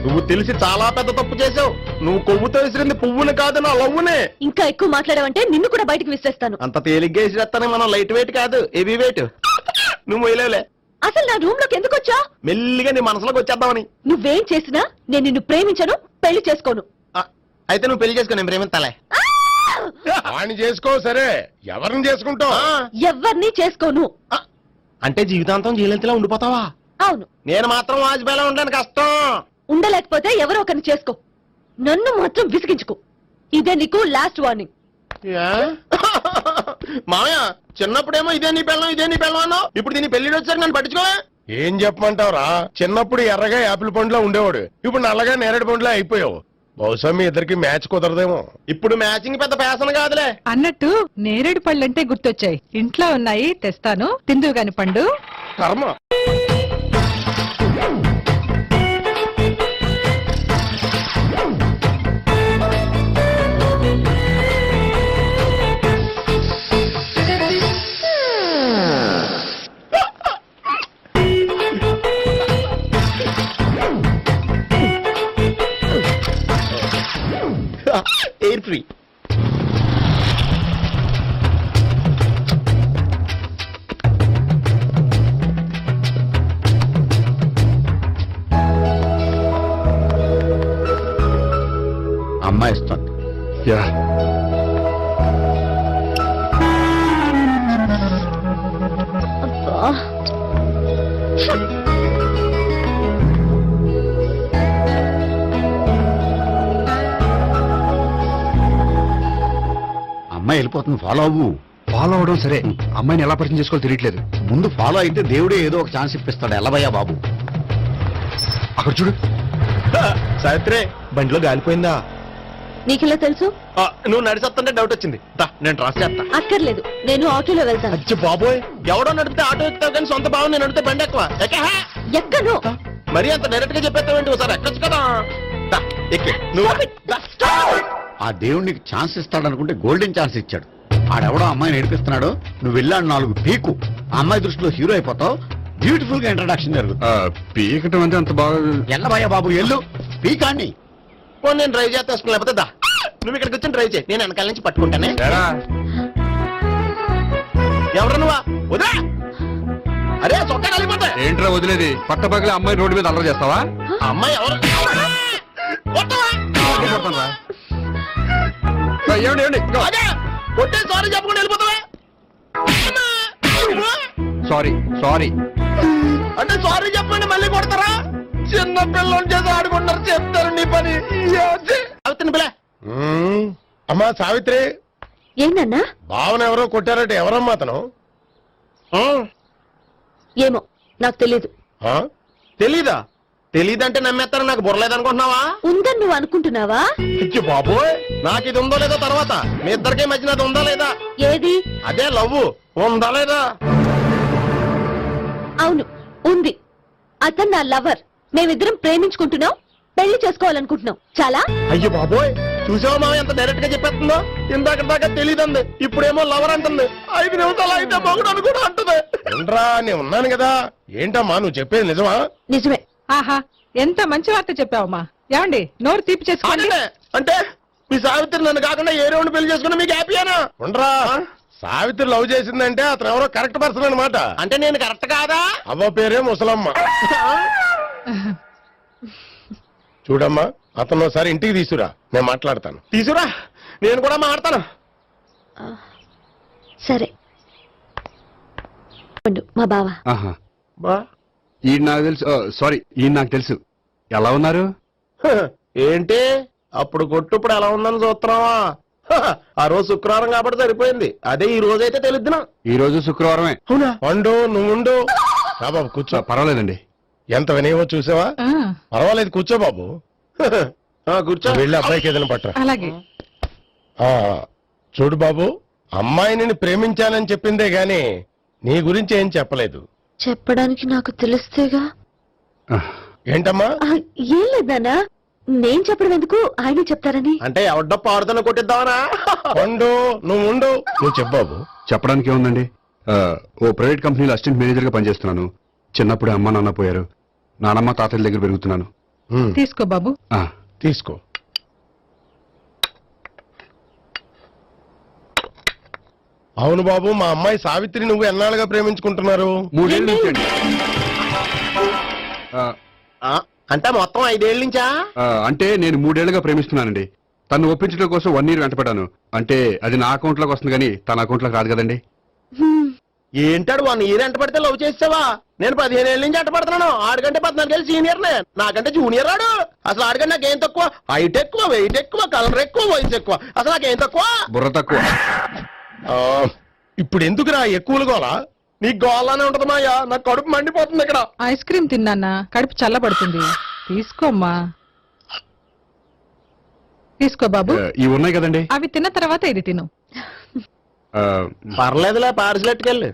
నువ్వు తెలిసి చాలా పెద్ద తప్పు చేసావు. నువ్వు కొవ్వుతో విసిరింది పువ్వుని కాదు, నా లవ్వునే. ఇంకా ఎక్కువ మాట్లాడావంటే నిన్ను కూడా బయటకు విసిరేస్తాను. అంత తేలిగ్గా విసిరేస్తానే, మనం లైట్ వెయిట్ కాదు, హెవీ వెయిట్. నువ్వు వేయలేవులే. అసలు నా రూమ్ లోకి ఎందుకు వచ్చా? మెల్లిగా నీ మనసులోకి వచ్చేద్దామని. నువ్వేం చేసినా నేను నిన్ను ప్రేమించను, పెళ్లి చేసుకోను. అయితే నువ్వు పెళ్లి చేసుకో, నేను ప్రేమిస్తాలే. వాణ్ణి చేసుకో. సరే, ఎవరిని చేసుకుంటావు? ఎవరిని చేసుకోను. అంటే జీవితాంతం జయలలితలా ఉండిపోతావా? అవును. నేను మాత్రం వాజ్పేయిలా ఉండడానికి కష్టం. ఉండలేకపోతే ఎవరో ఒకరిని చేసుకో, నన్ను మాత్రం విసిగించుకో. ఇదే నీకు లాస్ట్ వార్నింగ్. మామయ్య, చిన్నప్పుడేమో ఇదే నీ పెళ్ళం అన్నావు, ఇప్పుడు దీని పెళ్లి వచ్చాక నన్ను పట్టించుకోవా? ఏం చెప్పమంటావురా? చిన్నప్పుడు ఎర్రగా యాపిల్ పండులో ఉండేవాడు, ఇప్పుడు నల్లగా నేరేడు పండులో అయిపోయావు. బహుశా మీ ఇద్దరికి మ్యాచ్ కుదరదేమో. ఇప్పుడు మ్యాచింగ్ పెద్ద ఫ్యాషన్ కాదులే. అన్నట్టు నేరేడు పళ్ళంటే గుర్తొచ్చాయి. ఇంట్లో ఉన్నాయి, తెస్తాను, తిందువు గాని పండు. కర్మ. Air free. అమ్మాయి ఇస్తుంది. అమ్మాయి వెళ్ళిపోతుంది, ఫాలో అవ్వు. ఫాలో అవడం సరే, అమ్మాయిని ఎలా పరిచయం చేసుకోవాలో తెలియట్లేదు. ముందు ఫాలో అయితే దేవుడే ఏదో ఒక ఛాన్స్ ఇప్పిస్తాడు. ఎల్లవయ్యా బాబు. అక్కడ చూడు. సావిత్రి, బండిలో గాలిపోయిందా? నీకెలా తెలుసు? నువ్వు నడిచేస్తుంటే డౌట్ వచ్చింది. నేను ట్రాన్స్ చేస్తా. అక్కర్లేదు, నేను ఆటోలో వెళ్తాను. అచ్చి బాబోయ్, ఎవడో నడిపితే ఆటో ఎక్కుతావు కానీ సొంత భావం నేను నడిపితే బండి ఎక్కువ. ఎక్కను. మరీ అంత డైరెక్ట్ గా చెప్పేస్తావేంటి? ఒకసారి ఎక్కొచ్చు కదా. ఎక్కే నువ్వు. ఆ దేవుడికి ఛాన్స్ ఇస్తాడనుకుంటే గోల్డెన్ ఛాన్స్ ఇచ్చాడు. ఆడెవడో అమ్మాయిని ఏడిపిస్తున్నాడు, నువ్వు వెళ్ళాడు 4 పీకు. ఆ అమ్మాయి దృష్టిలో హీరో అయిపోతావు. బ్యూటిఫుల్ గా ఇంట్రడక్షన్ జరుగుతుంది. పీకటం అంటే అంత బాగా. ఎల్లబయ్యా బాబు, ఎల్లు పీకాన్ని. నేను డ్రైవ్ చేస్తాను, లేకపోతే దా నువ్వు ఇక్కడికి వచ్చి డ్రైవ్ చేయి, నేను వెనకాల నుంచి పట్టుకుంటానే. ఎవరు నువ్వా? వదా. అరే చొక్కా కలిపోతా. ఏంట్రా వదిలేది? పక్క పక్కల అమ్మాయి రోడ్డు మీద అల్లరి చేస్తావా? అమ్మాయి ఎవరు? కొట్టే సారీ చెప్పకుండా వెళ్ళిపోతావా? సారీ సారీ అంటే సారీ చెప్పండి మళ్ళీ కొడతారా? చిన్న పిల్లలు చేసి ఆడుకుంటారు, చెప్తారు నీ పని. అవుతుంది పిల్ల. అమ్మా సావిత్రి, ఏంటన్నా? భావన ఎవరో కొట్టారట. ఎవరమ్మా అతను? ఏమో నాకు తెలీదు. తెలీదా? తెలీదంటే నమ్మేస్తారని నాకు బుర్రలేదనుకుంటున్నావా? ఉందని నువ్వు అనుకుంటున్నావా? ఇచ్చి బాబోయ్, నాకు ఇది ఉందో లేదో తర్వాత. మీ ఇద్దరికే మధ్యన అది ఉందా లేదా? ఏది? అదే లవ్ ఉందా లేదా? అవును, ఉంది. అతను నా లవర్. మేమిద్దరం ప్రేమించుకుంటున్నాం, పెళ్లి చేసుకోవాలనుకుంటున్నాం. చాలా. అయ్యో బాబోయ్, చూసావా మామ ఎంత డైరెక్ట్ గా చెప్పేస్తుందో? ఇందాక దాకా తెలీదండి, ఇప్పుడేమో లవర్ అంటుంది. 5 నిమిషాలు అయితే మగుడు అని కూడా అంటుంది. ఏంట్రా, నేను ఉన్నాను కదా. ఏంటమ్మా నువ్వు చెప్పేది నిజమా? నిజమే. ఆహా, ఎంత మంచి వార్త చెప్పావమ్మా. ఏమండి, నోరు తీపి చేసుకోండి. అంటే మీ సావిత్రి నన్ను కాకుండా ఏ రౌండ్ పెళ్లి చేసుకున్నా మీకు హ్యాపీయేనా? ఉండరా, సావిత్రి లవ్ చేసిందంటే అతను ఎవరో కరెక్ట్ పర్సన్ అనమాట. అంటే నేను కరెక్ట్ కాదా? అవ్వ పేరే ముసలమ్మ. చూడమ్మా, అతను ఒకసారి ఇంటికి తీసుకురా, నేను మాట్లాడతాను. తీసురా, నేను కూడా మాట్లాడతాను. సరే. మా బావ. ఈ నాకు తెలుసు. సారీ, ఈ నాకు తెలుసు. ఎలా ఉన్నారు? ఏంటి అప్పుడు కొట్టు ఇప్పుడు ఎలా ఉందని చూస్తున్నావా? ఆ రోజు శుక్రవారం కాబట్టి సరిపోయింది. అదే ఈ రోజు అయితే తెలుద్దునా. ఈ రోజు శుక్రవారమే. అవునా? వండు, నువ్వు ఉండు. బాబు కూర్చో. పర్వాలేదండి. ఎంత వినయమో చూసావా? పర్వాలేదు, కూర్చో బాబు. కూర్చో. వెళ్ళి అబ్బాయికి ఏదైనా పట్టరా. అలాగే. చూడు బాబు, అమ్మాయిని ప్రేమించానని చెప్పిందే గాని నీ గురించి ఏం చెప్పలేదు. చెప్పడానికి నాకు తెలిస్తేగా. ఏంటమ్మా? ఏం లేదన్నా, నేను చెప్పడం ఎందుకు, ఆయన చెప్తారని. అంటే ఎవడ్డో పాడుతున్న కొట్టిద్దామనా? వండు, నువ్వు ఉండు. నువ్వు చెప్పు బాబు. చెప్పడానికి ఏముందండి, ఓ ప్రైవేట్ కంపెనీలో అసిస్టెంట్ మేనేజర్ గా పనిచేస్తున్నాను. చిన్నప్పుడే అమ్మ నాన్న పోయారు. నానమ్మ తాతయ్య దగ్గర పెరుగుతున్నాను. తీసుకో బాబు. ఆ, తీసుకో. అవును బాబు, మా అమ్మాయి సావిత్రి నువ్వు ఎన్నాళ్ళుగా ప్రేమించుకుంటున్నారు? 3 ఏళ్ళ నుంచి అండి. ఆ, అంటే మొత్తం 5 ఏళ్ళ నుంచా? అంటే నేను 3 ఏళ్లుగా ప్రేమిస్తున్నానండి. తను ఒప్పించడం కోసం 1 year వెంటపడ్డాను. అంటే అది నా అకౌంట్ లోకి వస్తుంది కానీ తన అకౌంట్ లోకి రాదు కదండి. ఏంటాడు 1 year ఎంట పడితే లవ్ చేసావా? నేను 15 ఏళ్ళ నుంచి ఎంట పడుతున్నాను. ఆడికంటే 14 ఏళ్ళు సీనియర్ నే, నాకంటే జూనియర్ ఆడు. అసలు ఆడికంటే నాకేం తక్కువ? హైట్ ఎక్కువ, వెయిట్ ఎక్కువ, కలర్ ఎక్కువ, వయసు ఎక్కువ. అసలు నాకేం తక్కువ? బుర్ర తక్కువ. ఇప్పుడు ఎందుకురా ఎక్కువలు గోలా? నీకు గోళ్ళనే ఉంటది మాయా, నాకు కడుపు మండిపోతుంది ఇక్కడ. ఐస్ క్రీమ్ తిన్నానా, కడుపు చల్లబడుతుంది. తీసుకోమ్మా. తీసుకో బాబు. ఇవి ఉన్నాయి కదండి. అవి తిన్న తర్వాత ఇది తిను. ఆ, పర్లేదులే, పార్సిల్ ఎట్టుకెళ్ళి.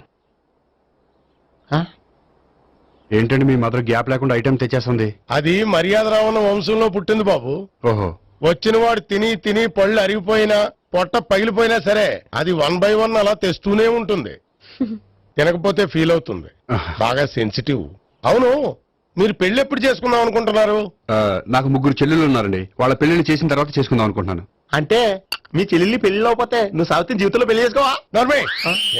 ఏంటండి మీ మదర్ గ్యాప్ లేకుండా ఐటెం తెచ్చేస్తుంది? అది మర్యాద రావణ వంశంలో పుట్టింది బాబు. ఓహో. వచ్చిన వాడు తిని తిని పళ్ళు అరిగిపోయినా పొట్ట పగిలిపోయినా సరే అది 1 by 1 అలా తెస్తూనే ఉంటుంది. తినకపోతే ఫీల్ అవుతుంది. బాగా సెన్సిటివ్. అవును, మీరు పెళ్లి ఎప్పుడు చేసుకుందాం అనుకుంటున్నారు? నాకు 3 చెల్లెళ్ళు ఉన్నారండి. వాళ్ళ పెళ్లిని చేసిన తర్వాత చేసుకుందాం అనుకుంటున్నాను. అంటే మీ చెల్లెల్ని పెళ్లి లేకపోతే నువ్వు సావిత్రి జీవితంలో పెళ్లి చేసుకోవా? నర్మే,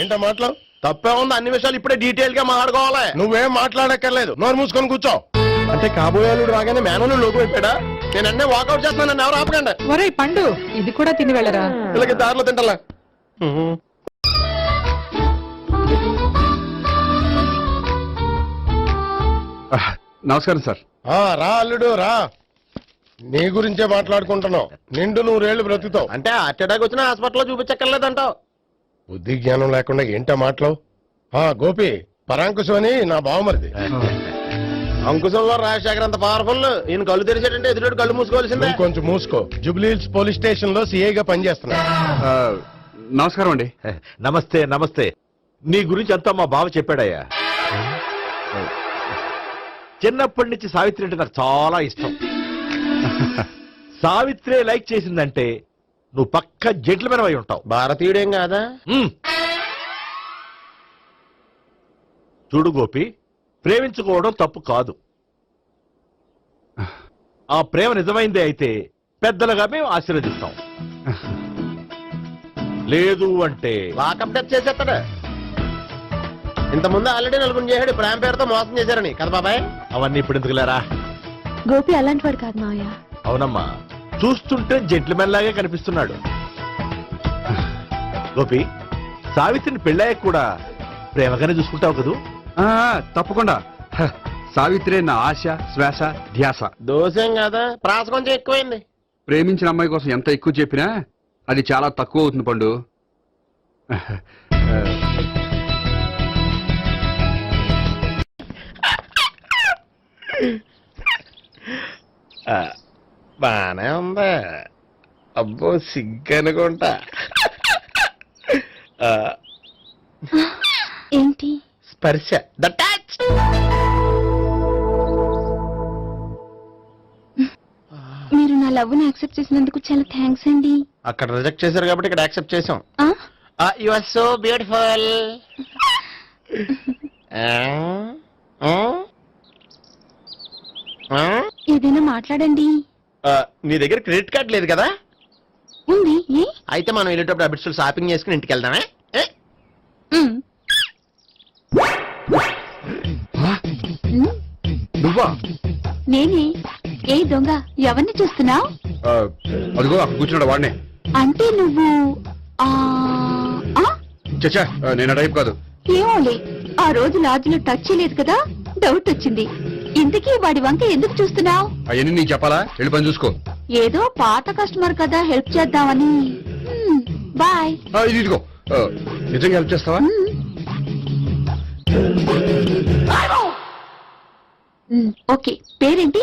ఏంటో మాటలు? తప్పే ఉంది, అన్ని విషయాలు ఇప్పుడే డీటెయిల్ గా మాట్లాడుకోవాలి. నువ్వేం మాట్లాడక్కర్లేదు, నోరు మూసుకొని కూర్చో. అంటే కాబోయేలుడు రాగానే మేనలు లోకి పెట్టాడా? నేను అన్నీ వాకౌట్ చేస్తున్నాను, నన్ను ఎవరు ఆపకండి. ఒరేయ్ పండు, ఇది కూడా తిని వెళ్ళరా. వీళ్ళకి దారిలో తింటలే. నమస్కారం సార్. రా అల్లుడు రా. నీ గురించే మాట్లాడుకుంటున్నావు. నిండు 100 ఏళ్ళు బ్రతుకుతావు. అంటే హార్ట్ అటాక్ వచ్చిన హాస్పిటల్లో చూపించక్కర్లేదంటావు. బుద్ధి జ్ఞానం లేకుండా ఏంటో మాటలు? గోపి, పరాంకుశం అని నా బావమరిది. అంకుశంలో రాజశేఖర్ అంత పవర్ఫుల్. ఈయన కళ్ళు తెరిచాడంటే ఎదురు కళ్ళు మూసుకోవాల్సిందే. నువ్వు కొంచెం మూసుకో. జూబ్లీహిల్స్ పోలీస్ స్టేషన్ లో సిఐగా పనిచేస్తున్నా. నమస్కారం అండి. నమస్తే నమస్తే. నీ గురించి అంతా మా బావ చెప్పాడయ్యా. చిన్నప్పటి నుంచి సావిత్రి అంటే నాకు చాలా ఇష్టం. సావిత్రి లైక్ చేసిందంటే నువ్వు పక్క జెంట్లమెన్ అయి ఉంటావు. భారతీయుడేం కాదా? చూడు గోపి, ప్రేమించుకోవడం తప్పు కాదు. ఆ ప్రేమ నిజమైందే అయితే పెద్దలుగా మేము ఆశీర్వదిస్తాం. లేదు అంటే వాకప్ డెత్ చేసేస్తాడు. ఇంతకుముందు ఆల్రెడీ నలుగురు చేశాడు, ప్రేమ పేరుతో మోసం చేశారని కదా బాబాయ్. అవన్నీ ఇప్పుడు ఎందుకులేరా. గోపి అలాంటి వాడు కాదు మావయ్య. అవునమ్మా, చూస్తుంటే జెంట్లమెన్ లాగే కనిపిస్తున్నాడు. గోపి, సావిత్రిని పెళ్ళాక కూడా ప్రేమగానే చూసుకుంటావు కదూ? తప్పకుండా. సావిత్రే నా ఆశ, శ్వాస, ధ్యాస. దోషం కదా, ప్రాస కొంచెం ఎక్కువైంది. ప్రేమించిన అమ్మాయి కోసం ఎంత ఎక్కువ చెప్పినా అది చాలా తక్కువ అవుతుంది పండు. బానే ఉందా? అబ్బో సిగ్గనుకుంటా. ఏంటి? స్పర్శ, ద టచ్. మీరు నా లవ్ ని యాక్సెప్ట్ చేసినందుకు చాలా థ్యాంక్స్ అండి. అక్కడ రిజెక్ట్ చేశారు కాబట్టి ఇక్కడ యాక్సెప్ట్ చేసాం. ఆ? You are so beautiful. ఏదైనా మాట్లాడండి. నీ దగ్గర క్రెడిట్ కార్డ్ లేదు కదా? ఉంది. ఏ? అయితే మనం వెళ్ళేటప్పుడు అబిట్స్ షాపింగ్ చేసుకుని ఇంటికి వెళ్దామే. ఉమ్. నువ్వా? నేనే. ఏ దొంగ, ఎవరిని చూస్తున్నావు? అదిగో అక్కడ కూర్చున్నాడు వాడినే. అంటే నువ్వు ఆ ఆ? చచ్చా, నేను టైప్ కాదు. ఏమోలే, ఆ రోజు లాడ్జిలో టచ్ చేయలేదు కదా, డౌట్ వచ్చింది. ఇంతకీ వాడి వంక ఎందుకు చూస్తున్నావు? అవన్నీ నీకు చెప్పాలా? వెళ్ళి పని చూసుకో. ఏదో పాత కస్టమర్ కదా, హెల్ప్ చేద్దామని. బాయ్. ఇదిగో, నిజంగా హెల్ప్ చేస్తావా? ఓకే. పేరేంటి?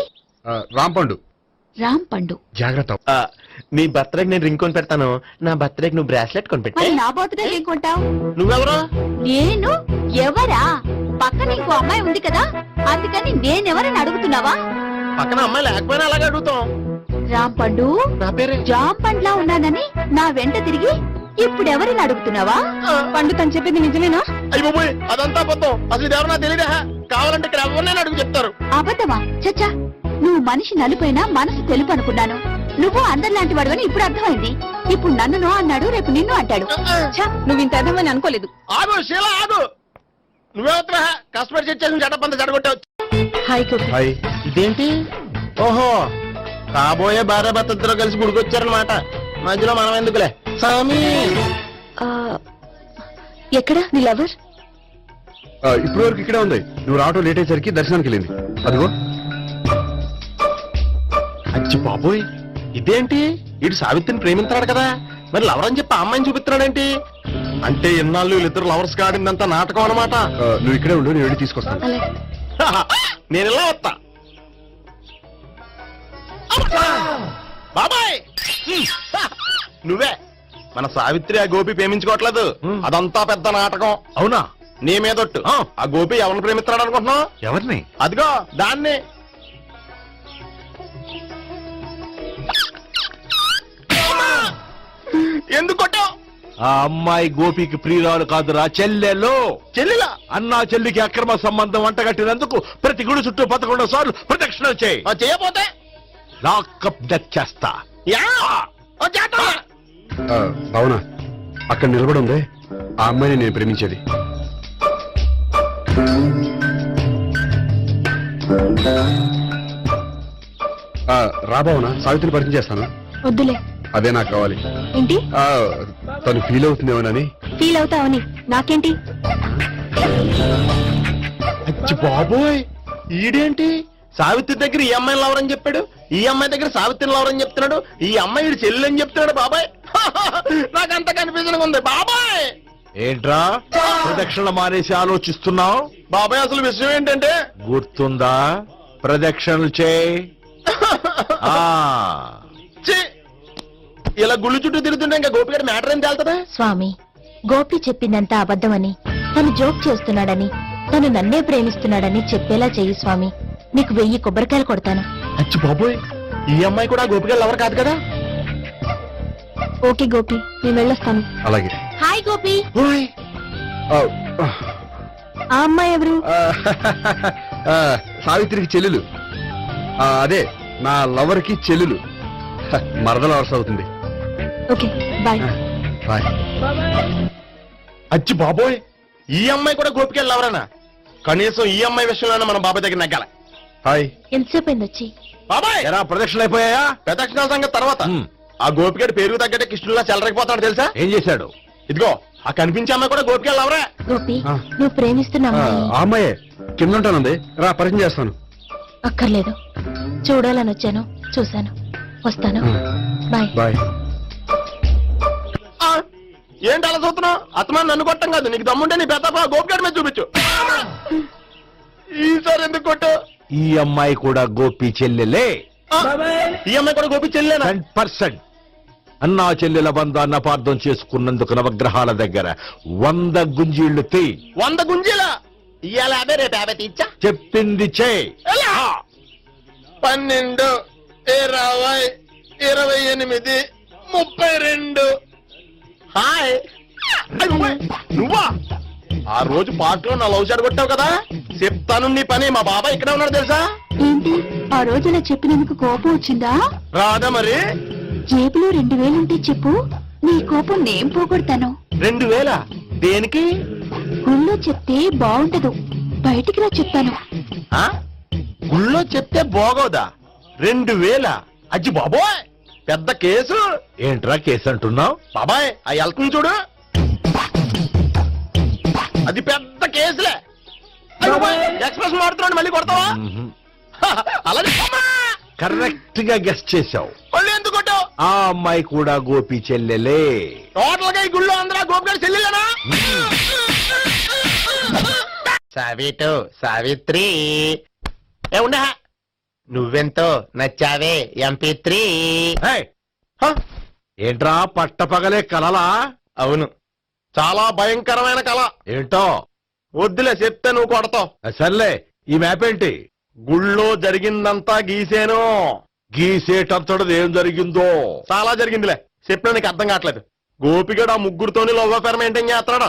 రాంపండు. రామ్ పండు. జాగ్రత్త. నీ బర్త్డేకి నేను రింగ్ కొని పెడతాను, నా బర్త్డేకి నువ్వు బ్రాస్లెట్ కొని పెట్టే. మరి నా బర్త్డే ఏం కొంటావు? నువ్వెవరు? నేను ఎవరా? పక్కన ఇంకో అమ్మాయి ఉంది కదా, అందుకని నేనెవరని అడుగుతున్నావా? పక్కన అమ్మాయి లేకపోయినా అలాగే అడుగుతాం. రామ్ పండు, నా పేరే జామ్ పండ్లా ఉన్నానని నా వెంట తిరిగి ఇప్పుడెవరని అడుగుతున్నావా? పండు తను చెప్పింది నిజమేనా? అయ్యి బాబోయ్, అదంతా అబద్ధం. అసలు ఇది ఎవరు నాకు తెలియదా? కావాలంటే ఇక్కడ ఎవరినైనా అడుగు చెప్తారు. అబద్ధమా? చచ్చా, నువ్వు మనిషి నలుపైనా మనసు తెలుపు అనుకున్నాను. నువ్వు అందరిలాంటి వాడు ఇప్పుడు అర్థమైంది. ఇప్పుడు నన్ను నో అన్నాడు, రేపు నిన్ను అంటాడు. నువ్వు ఇంత అర్థమని అనుకోలేదు. ఆగు శీల ఆగు. నువ్వేవత్రా కస్టమర్ చేసి జడపంత జడగొట్టావు. హాయ్ గోపి. హాయ్. ఇదేంటి? ఓహో, కాబోయే భార్య భర్త ఇద్దరు కలిసి గుడికొచ్చారనమాట. మధ్యలో మనం ఎందుకులే సామి. ఆ, ఎక్కడ నీ లవర్? ఇప్పటి వరకు ఇక్కడే ఉంది. నువ్వు రావటం లేట్ అయ్యేసరికి దర్శనానికి వెళ్ళింది. అదిగో. అచ్చి బాబోయ్, ఇదేంటి? ఇటు సావిత్రిని ప్రేమించాడు కదా, మరి లవర్ అని చెప్పి ఆ అమ్మాయిని చూపిస్తున్నాడేంటి? అంటే ఇన్నాళ్ళు వీళ్ళిద్దరు లవర్స్ కాడిందంతా నాటకం అనమాట. నువ్వు ఇక్కడే ఉండు, నేను వెళ్ళి తీసుకొస్తాను. అలాగే. నేను ఇలా వస్తా. బాబాయ్, నువ్వే మన సావిత్రి ఆ గోపి ప్రేమించుకోవట్లేదు. అదంతా పెద్ద నాటకం. అవునా? నీ మీదొట్టు. ఆ గోపి ఎవరిని ప్రేమిస్తున్నాడు అనుకుంటున్నావు? ఎవరిని? అదిగో దాన్ని. ఎందుకు కొట్టావు? ఆ అమ్మాయి గోపికి ప్రియురాలు కాదురా, చెల్లెలో. చెల్లిలా? అన్నా చెల్లికి అక్రమ సంబంధం వంటగట్టినందుకు ప్రతి గుడి చుట్టూ 11 సార్లు ప్రదక్షిణలు చేయి. చేయపోతే లాకప్ డెత్ చేస్తా. యా, ఓ చేద్దాం. అవునా? అక్కడ నిలబడి ఉంది ఆ అమ్మాయిని నేను ప్రేమించేది. రాబావునా? సావిత్రిని పరిచయం చేస్తాను. వద్దులే. అదే నాకు కావాలి. ఏంటి? తను ఫీల్ అవుతుందేమోనని. ఫీల్ అవుతావని నాకేంటి? అచ్చి బాబోయ్, ఈడేంటి సావిత్రి దగ్గర ఈ అమ్మాయిని లవరని చెప్పాడు, ఈ అమ్మాయి దగ్గర సావిత్రిని లవరని చెప్తున్నాడు, ఈ అమ్మాయి ఈడు చెల్లి అని చెప్తున్నాడు. బాబాయ్ నాకంత కన్ఫ్యూజన్ ఉంది బాబాయ్. ఏంట్రా ప్రదక్షిణ మానేసి ఆలోచిస్తున్నావు? బాబాయ్ అసలు విషయం ఏంటంటే, గుర్తుందా? ప్రదక్షిణలు చేయి. ఆ, ఛీ, ఇలా గుళ్ళు చుట్టూ తిరుగుతుంటే ఇంకా గోపిగడ మ్యాటర్ ఏం తేలుతుందా? స్వామి, గోపి చెప్పిందంతా అబద్ధమని, తను జోక్ చేస్తున్నాడని, తను నన్నే ప్రేమిస్తున్నాడని చెప్పేలా చెయ్యి స్వామి. నీకు 1000 కొబ్బరికాయలు కొడతాను. అచ్చి బాబోయ్, ఈ అమ్మాయి కూడా గోపిగడ లవర్ కాదు కదా? ఓకే గోపి, నేను వెళ్ళొస్తాను. అలాగే. హాయ్ గోపి. ఓయ్, ఆ అమ్మాయి ఎవరు? సావిత్రికి చెల్లెలు. అదే నా లవర్ కి చెల్లెలు. మరదల వరుస అవుతుంది. Okay bye. బాయ్. అచ్చి బాబోయ్, ఈ అమ్మాయి కూడా గోపిగడ లవరేనా? కనీసం ఈ అమ్మాయి విషయంలోనే మన బాబాయ్ దగ్గర నగ్గాల. హాయ్. ఎంతసేపు అయింది వచ్చి? బాబాయ్, ఎరా ప్రదక్షిణలు అయిపోయాయా? ప్రదక్షిణాల సంగతి తర్వాత. ఆ గోపిగడ పేరు తగ్గట్టే కృష్ణుల్లా చెలరైపోతాడు తెలుసా? ఏం చేశాడు? ఇదిగో ఆ కనిపించే అమ్మాయి కూడా గోపిగడ లవరే. గోపి, ఆ. నువ్వు ప్రేమిస్తున్న అమ్మాయి ఆ అమ్మాయే కింద ఉంటానుంది. రా పరిచయం చేస్తాను. అక్కర్లేదు. చూడాలని వచ్చాను, చూశాను, వస్తాను. బాయ్. బాయ్. ఆ, ఏంటి అలా చూస్తున్నావు? అత్తమాని నన్ను కొట్టం కాదు, నీకు దమ్ముంటే నీ పెద్ద గోపిగడ మీద చూపించు. ఈసారి ఎందుకు కొట్టు? ఈ అమ్మాయి కూడా గోపి చెల్లెలే. ఈ అమ్మాయి కూడా గోపి చెల్లేనా? 100%. అన్నా చెల్లెల బంధాన్ని అపార్థం చేసుకున్నందుకు నవగ్రహాల దగ్గర 100 గుంజీళ్లు తీ. 100 గుంజీలా? ఇవాళ 50, రేపు 50 తీచ్చా. చెప్పింది చేయి. 12, 20, 28, 32. హాయ్. నువ్వా? ఆ రోజు పార్క్ లో నా లవ్ షాట్ కొట్టావు కదా, చెప్తాను నీ పని. మా బాబాయ్ ఇక్కడే ఉన్నాడు తెలుసా? ఏంటి ఆ రోజు అలా చెప్పినందుకు కోపం వచ్చిందా? రాదా మరి? జేబులో 2000 ఉంటే చెప్పు, నీ కోపం నేను పోగొడతాను. 2000? దేనికి? గుళ్ళో చెప్తే బాగుంటదు, బయటికి రా చెప్తాను. ఆ? గుళ్ళో చెప్తే బాగోదా? 2000? అజ్జి బాబోయ్, పెద్ద కేసు. ఏంట్రా కేసు అంటున్నావు? బాబాయ్ ఆ వెళ్తుంది చూడు, అది పెద్ద కేసులే. ఎక్స్ప్రెస్ మాడుతున్నాడు, మళ్ళీ కొడతావా? అలా కరెక్ట్ గా గెస్ట్ చేశావు. మళ్ళీ ఎందుకు కొట్టావు? ఆ అమ్మాయి కూడా గోపి చెల్లెలే. టోటల్ గా ఈ గుళ్ళో అందరూ గోపిగారు చెల్లిలేనా? సావిత్రి ఏ ఉండే, నువ్వెంతో నచ్చావే MP3. ఏయ్, ఏంట్రా పట్టపగలే కలలా? అవును, చాలా భయంకరమైన కళ. ఏంటో వద్దులే, చెప్తే నువ్వు కొడతావు. సర్లే, ఈ మ్యాప్ ఏంటి? గుళ్ళో జరిగిందంతా గీసేను. గీసేటంతటది ఏం జరిగిందో? చాలా జరిగిందిలే, చెప్పినా నీకు అర్థం కావట్లేదు. గోపిగడు ఆ ముగ్గురుతోని లవ్ అఫేర్ మెయింటైన్ చేస్తున్నాడు.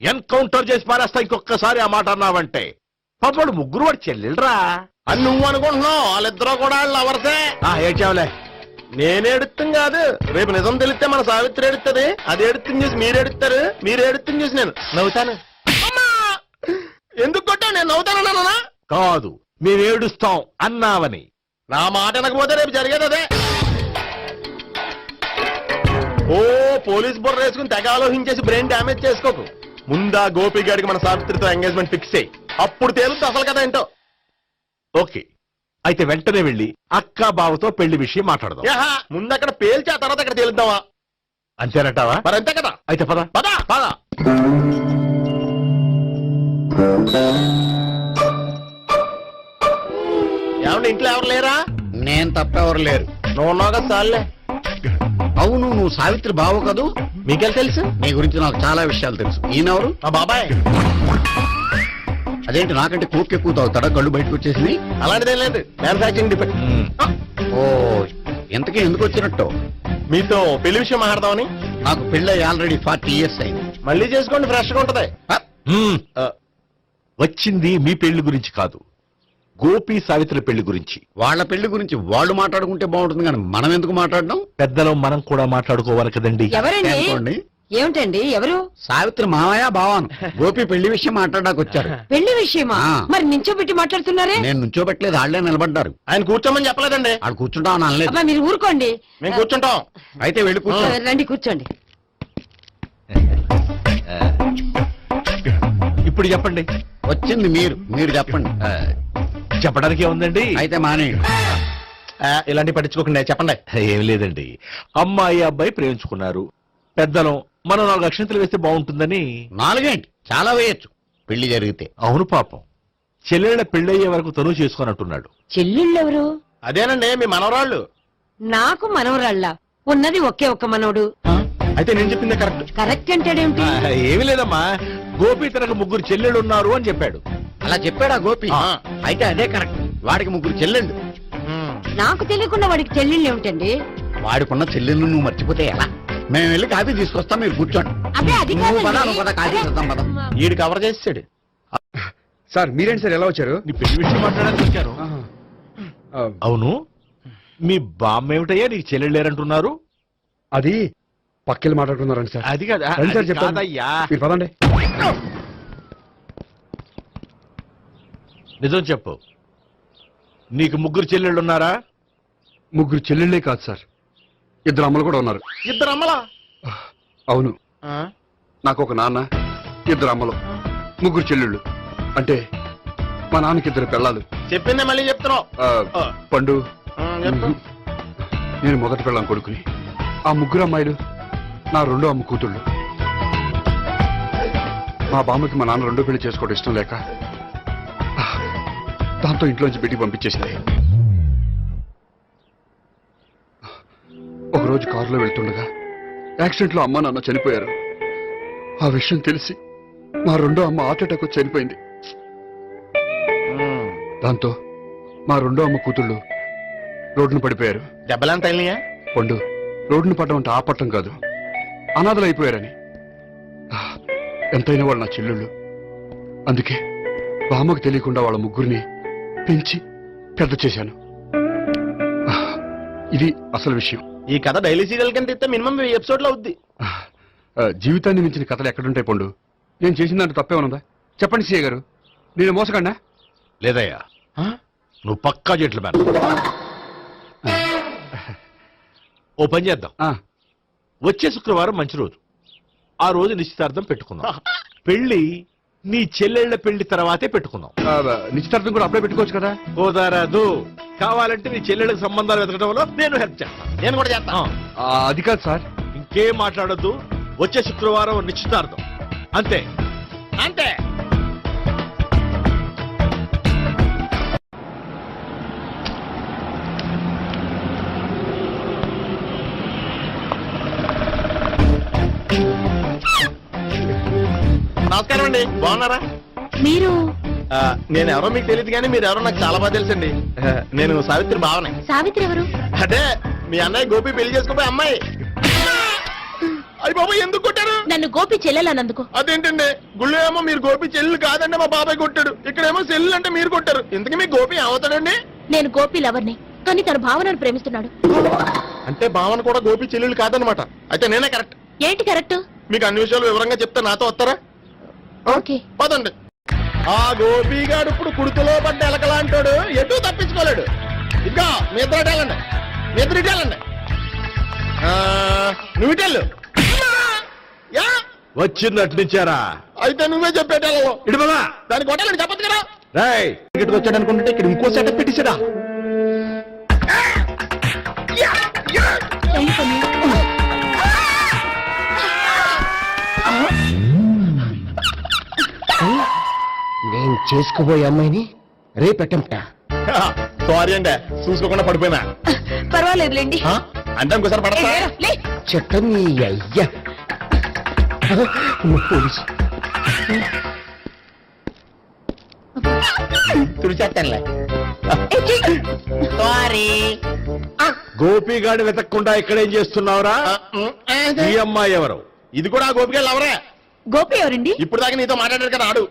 ఎన్కౌంటర్ చేసి పారేస్తా ఇంకొకసారి ఆ మాట అన్నావంటే. పాపడు ముగ్గురు వాడు చెల్లెలరా. అని నువ్వు అనుకుంటున్నావు, వాళ్ళిద్దరూ కూడా లవర్సే. ఏడ్చావులే. నేను ఎడుతుంది కాదు, రేపు నిజం తెలిస్తే మన సావిత్రి ఎడుతుంది. అది ఎడుతుంది చూసి మీరు ఎడుతారు, మీరు ఎడుతుంది చూసి నేను నవ్వుతాను. అమ్మా! ఎందుకు కొట్టావు? నేను నవ్వుతానన్నా? కాదు, మేము ఏడుస్తాం అన్నావని. నా మాట వినకపోతే రేపు జరిగేది అదే. ఓ పోలీస్ బుర్ర వేసుకుని తెగ ఆలోచించేసి బ్రెయిన్ డ్యామేజ్ చేసుకోకు. ముందా గోపి గారికి మన సావిత్రితో ఎంగేజ్మెంట్ ఫిక్స్ అయ్యి అప్పుడు తేలుతుంది అసలు కదా ఏంటో. ఓకే, అయితే వెంటనే వెళ్ళి అక్క బావతో పెళ్లి విషయం మాట్లాడదాం. యహా, ముందు అక్కడ పేల్చి ఆ తర్వాత అక్కడ తేలుద్దామా? అంతేనటావా? మరి అంతే కదా. అయితే పద. పద పద. ఏమండి ఇంట్లో ఎవరు లేరా? నేను తప్పెవరు లేరు. నువ్వు ఉన్నావు కదా సార్లే. అవును, నువ్వు సావిత్రి బావు కదూ? మీకెళ్ళి తెలుసు? నీ గురించి నాకు చాలా విషయాలు తెలుసు. ఈయనెవరు? మా బాబాయ్. అదేంటి నాకంటే కోక్ ఎక్కువ తాగుతాడా? కళ్ళు బయటకు వచ్చేసింది. అలాంటిదేం లేదు, మ్యానుఫాక్చరింగ్ డిఫెక్ట్. ఓ, ఇంతకీ ఎందుకు వచ్చినట్టు? మీతో పెళ్లి విషయం మాట్లాడదామని. నాకు పెళ్ళి ఆల్రెడీ 40 years అయింది. మళ్ళీ చేసుకోండి, ఫ్రెష్ గా ఉంటది. వచ్చింది మీ పెళ్లి గురించి కాదు, గోపి సావిత్రి పెళ్లి గురించి. వాళ్ళ పెళ్లి గురించి వాళ్ళు మాట్లాడుకుంటే బాగుంటుంది, కానీ మనం ఎందుకు మాట్లాడడం? పెద్దలో మనం కూడా మాట్లాడుకోవాలి కదండి. ఎవరండి? అనుకోండి. ఏమిటండి? ఎవరు? సావిత్రి మామయ్య బావాను గోపి పెళ్లి విషయం మాట్లాడడానికి వచ్చారు. పెళ్లి విషయమా? ఆ. మరి నించోబెట్టి మాట్లాడుతున్నారే? నేను నుంచోబెట్టలేదు, వాళ్ళే నిలబడ్డారు. ఆయన కూర్చోమని చెప్పలేదండి. ఆడు కూర్చుంటామని అనలేదు. అబ్బా మీరు ఊరుకోండి. మేము కూర్చుంటాం. అయితే వెళ్ళి కూర్చో. రండి కూర్చోండి. ఇప్పుడు చెప్పండి. వచ్చింది మీరు చెప్పండి. చెప్పడానికి ఏముందండి? అయితే మానేయండి. ఇలాంటి పట్టించుకోకుండా చెప్పండి. ఏం లేదండి, అమ్మాయి అబ్బాయి ప్రేమించుకున్నారు. పెద్దలం మనం 4 అక్షంతలు వేస్తే బాగుంటుందని. 4 ఏంటి, చాలా వేయచ్చు పెళ్లి జరిగితే. అవును పాపం, చెల్లెళ్ళ పెళ్ళయ్యే వరకు తను చేసుకోనట్టున్నాడు. చెల్లెళ్ళెవరు? అదేనండి మీ మనవరాళ్ళు. నాకు మనవరాళ్ళ ఉన్నది ఒకే ఒక్క మనవడు. అయితే నేను చెప్పిందే కరెక్ట్. కరెక్ట్ అంటాడేమిటి? ఏమి లేదమ్మా, గోపి తనకు 3 చెల్లెళ్ళు ఉన్నారు అని చెప్పాడు. అలా చెప్పాడా గోపి? ఆ. అయితే అదే కరెక్ట్. వాడికి 3 చెల్లెళ్ళు. నాకు తెలియకుండా వాడికి చెల్లెళ్ళు ఏమిటండి? వాడికున్న చెల్లెళ్ళు నువ్వు మర్చిపోతే ఎలా? మేము వెళ్ళి కాఫీ తీసుకొస్తాం, మీరు కూర్చోండి. అదే అది నువ్వు పద, కాదండి. నువ్వు పద, కాఫీ చేద్దాం పద. ఈడు కవర్ చేసాడు. సార్ మీరేంటి సార్ ఎలా వచ్చారు? నీ పెళ్లి విషయం మాట్లాడడానికి వచ్చాను. అవును, మీ బామ్మ ఏమిటయ్యా నీకు చెల్లెళ్ళు లేరంటున్నారు? అది పక్కెళ్ళి మాట్లాడుతున్నారండి సార్. అది కదా, రండి సార్ అది చెప్తాను. కాదయ్యా. మీరు పదండి. నిజం చెప్పు, నీకు 3 చెల్లెళ్ళు ఉన్నారా? 3 చెల్లెళ్ళే కాదు సార్, 2 అమ్మలు కూడా ఉన్నారు. ఇద్దరు అమ్మలా? అవును, నాకు ఒక నాన్న, 2 అమ్మలు, 3 చెల్లెళ్ళు. అంటే మా నాన్నకి 2 పిల్లలు. చెప్పిందే మళ్ళీ చెప్తున్నావు. పండు, చెప్పు. నేను మొదటి పెళ్ళాం కొడుకుని. ఆ 3 అమ్మాయిలు నా 2వ అమ్మ కూతుళ్ళు. మా బామ్మకి మా నాన్న 2వ పెళ్లి చేసుకోవడం ఇష్టం లేక దాంతో ఇంట్లోంచి బయటికి పంపించేసింది. ఒకరోజు కారులో వెళ్తుండగా యాక్సిడెంట్ లో అమ్మ నాన్న చనిపోయారు. ఆ విషయం తెలిసి మా 2వ అమ్మ హార్ట్ అటాక్ వచ్చి చనిపోయింది. దాంతో మా 2వ అమ్మ కూతుళ్ళు రోడ్డును పడిపోయారు. దెబ్బలంత తగిలినాయా? పండు, రోడ్డును పడ్డం అంటే ఆపట్టం కాదు, అనాథలు అయిపోయారని. ఎంతైనా వాళ్ళు నా చెల్లెళ్ళు. అందుకే బామ్మకు తెలియకుండా వాళ్ళ 3 పెంచి పెద్ద చేశాను. ఇది అసలు విషయం. ఈ కథ డైలీ సీరియల్ కింద ఇస్తే మినిమం 1000 ఎపిసోడ్లు అవుద్ది. జీవితాన్ని మించిన కథలు ఎక్కడుంటాయి పండు? నేను చేసిన దాంట్లో తప్పే ఉన్నదా? చెప్పండి సీఏ గారు, నేను మోసకండా? లేదయ్యా, నువ్వు పక్కా జెట్లు మ్యాన్. ఓ పని చేద్దాం, వచ్చే శుక్రవారం మంచి రోజు. ఆ రోజు నిశ్చితార్థం పెట్టుకుందాం. పెళ్లి నీ చెల్లెళ్ల పెళ్లి తర్వాతే పెట్టుకుందాం. నిశ్చితార్థం కూడా అప్పుడే పెట్టుకోవచ్చు కదా? కుదరదు, కావాలంటే నీ చెల్లెళ్ళకి సంబంధాలు వెతకడంలో నేను హెల్ప్ చేస్తాను. నేను కూడా చేస్తాను. అది కాదు సార్. ఇంకేం మాట్లాడొద్దు, వచ్చే శుక్రవారం నిశ్చితార్థం, అంతే అంతే. నమస్కారం అండి, బాగున్నారా? మీరు నేను ఎవరో మీకు తెలియదు కానీ మీరు ఎవరో నాకు చాలా బాగా తెలుసండి. నేను సావిత్రి బావనే. సావిత్రి ఎవరు? అంటే మీ అన్నయ్య గోపి పెళ్లి చేసుకోపోయి అమ్మాయి. అయ్యి బాబాయ్ ఎందుకు కొట్టారు? నన్ను గోపి చెల్లెలన్నందుకు. అదేంటండి గుళ్ళు ఏమో మీరు గోపి చెల్లి కాదండి మా బాబాయ్ కొట్టాడు, ఇక్కడేమో చెల్లి అంటే మీరు కొట్టారు. ఇంతకీ మీ గోపి ఏమవుతాడండి? నేను గోపి లవర్ని, కానీ తన భావనను ప్రేమిస్తున్నాడు. అంటే భావన కూడా గోపి చెల్లెలు కాదనమాట. అయితే నేనే కరెక్ట్. ఏంటి కరెక్ట్? మీకు అన్ని విషయాలు వివరంగా చెప్తే నాతో వస్తారా? ఓకే. పదండి. ఆ గోపిగాడు ఇప్పుడు కుడుకులో పడ్డ ఎలకలాంటాడు, ఎటు తప్పించుకోలేడు. ఇంకా మీ ఇద్దరు ఇటాలండి, మీ ఇద్దరు ఇటాలండి. నువ్వు ఇటెళ్ళు. యా వచ్చిందట్లు నుంచారా? అయితే నువ్వే చెప్పేటాలో ఇటు బాబా దానికి కొట్టాలని చెప్పదు కదా. రాయ్ ఇక్కడికి వచ్చాడు అనుకుంటే ఇక్కడ ఇంకో సెటప్ పెట్టించడా. నేను చేసుకోబోయే అమ్మాయిని రేపెట్టంట. సారీ అండి, చూసుకోకుండా పడిపోయినా. పర్వాలేదులేండి. అంటే ఇంకోసారి పడతా లే. చెట్ట నీ అయ్యా పోలీసు తుడిచేస్తానులే. సారీ. గోపిగాడి వెతకకుండా ఇక్కడేం చేస్తున్నావురా? ఈ అమ్మాయి ఎవరు? ఇది కూడా ఆ గోపికలు ఎవరే? గోపి ఎవరండి? ఇప్పుడు దాకా నీతో మాట్లాడారు కదా ఆడు.